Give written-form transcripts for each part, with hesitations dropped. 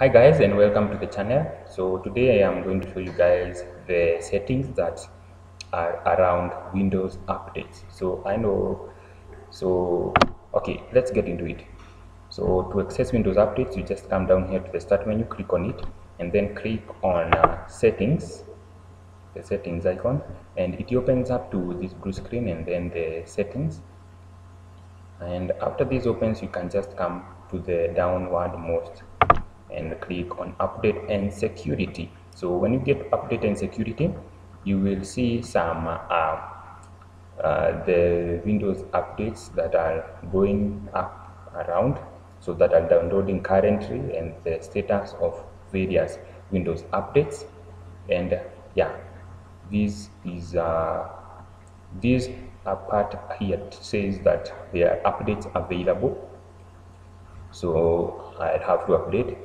Hi guys, and welcome to the channel. So today I am going to show you guys the settings that are around Windows updates. Okay, let's get into it. So to access Windows updates, you just come down here to the start menu, click on it, and then click on settings, the settings icon, and it opens up to this blue screen and then the settings. And after this opens, you can just come to the downward most and click on update and security. So when you get update and security, you will see some the Windows updates that are going up around, so that are downloading currently, and the status of various Windows updates. And yeah, this is this part here says that there are updates available, so I have to update.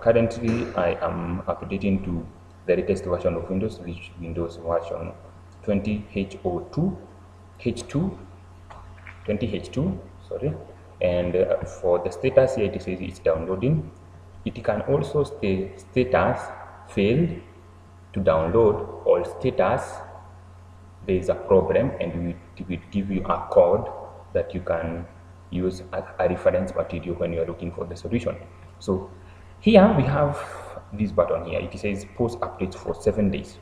Currently I am updating to the latest version of Windows, which Windows version 20H02 H2 20H2, sorry. And for the status here, it says it's downloading. It can also stay status failed to download, or status there is a problem, and it will give you a code that you can use as a reference material when you are looking for the solution. So here we have this button here. It says post updates for 7 days.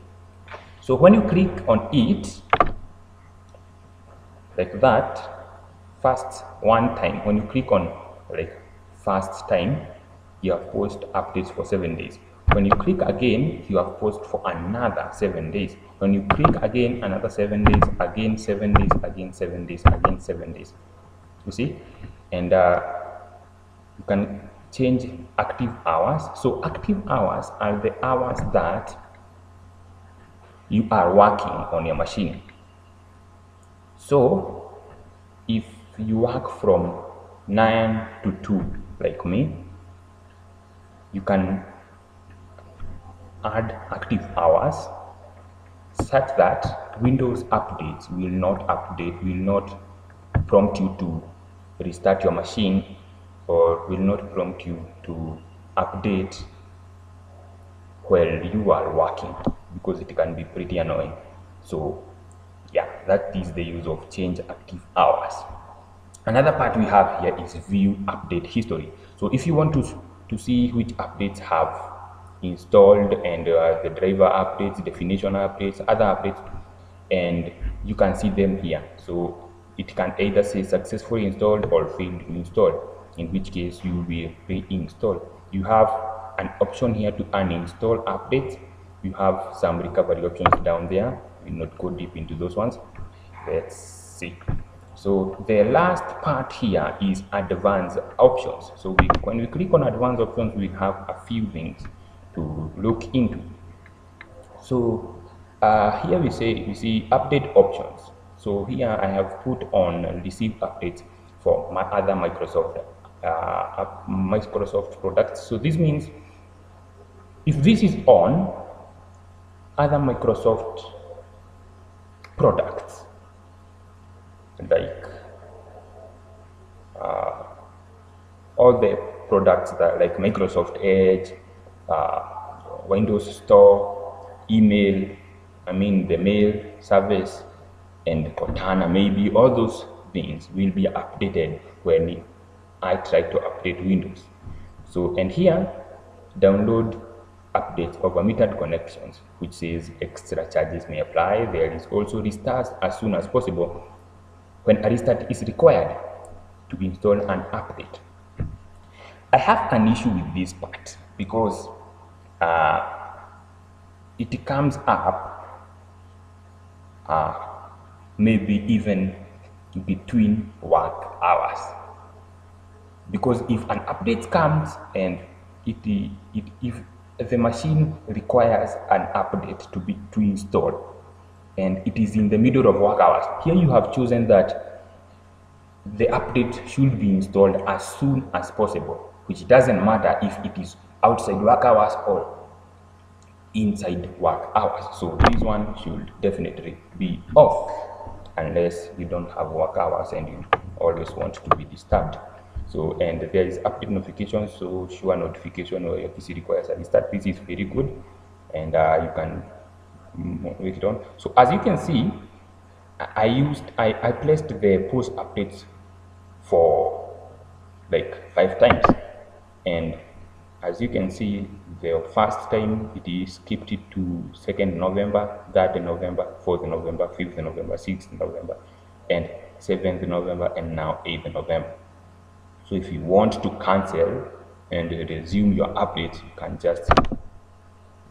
So when you click on it like that, first one time, when you click on like first time, you have post updates for 7 days. When you click again, you have post for another 7 days. When you click again, another 7 days, again 7 days, again 7 days, again 7 days. You see? And you can change active hours. So active hours are the hours that you are working on your machine. So if you work from 9 to 2 like me, you can add active hours such that Windows updates will not prompt you to restart your machine, or will not prompt you to update while you are working, because it can be pretty annoying. So yeah, that is the use of change active hours. Another part we have here is view update history. So if you want to see which updates have installed, and the driver updates, definition updates, other updates, and you can see them here. So it can either say successfully installed or failed to install, in which case you will reinstall. You have an option here to uninstall updates. You have some recovery options down there. We will not go deep into those ones. Let's see. So the last part here is advanced options. So when we click on advanced options, we have a few things to look into. So here we see update options. So here I have put on receive updates for my other Microsoft products. So this means if this is on other Microsoft products, like all the products that like Microsoft Edge, Windows Store, email, the mail service, and Cortana, maybe all those things will be updated when I try to update Windows. So, and here, download updates of omitted connections, which says extra charges may apply. There is also restart as soon as possible when a restart is required to install an update. I have an issue with this part because it comes up maybe even between work hours, because if an update comes and if the machine requires an update to install, and it is in the middle of work hours, here you have chosen that the update should be installed as soon as possible, which doesn't matter if it is outside work hours or inside work hours. So this one should definitely be off unless you don't have work hours and you always want to be disturbed. So, and there is update notification, so sure notification or your PC requires a restart. This is very good, and you can make it on. So as you can see, I placed the post updates for like 5 times, and as you can see, the first time it is skipped it to 2nd November, 3rd November, 4th November, 5th November, 6th November, and 7th November, and now 8th November. So if you want to cancel and resume your update, you can just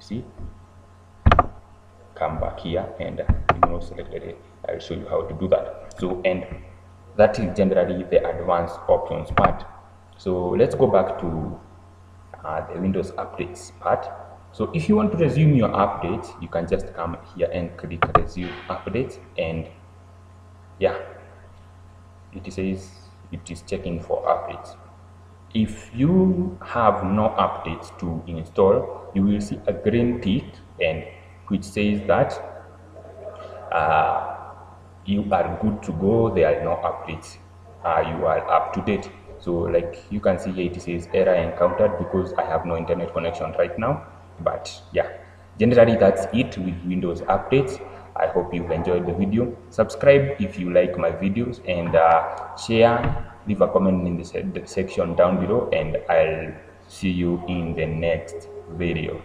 see, come back here and selected it. I'll show you how to do that. So, and that is generally the advanced options part. So let's go back to the Windows updates part. So if you want to resume your update, you can just come here and click resume update, and yeah, it says it is checking for updates. If you have no updates to install, you will see a green tick and which says that you are good to go. There are no updates. You are up to date. So like you can see here, it says error encountered because I have no internet connection right now. But yeah, generally that's it with Windows updates. I hope you've enjoyed the video. Subscribe if you like my videos, and share, leave a comment in the section down below, and I'll see you in the next video.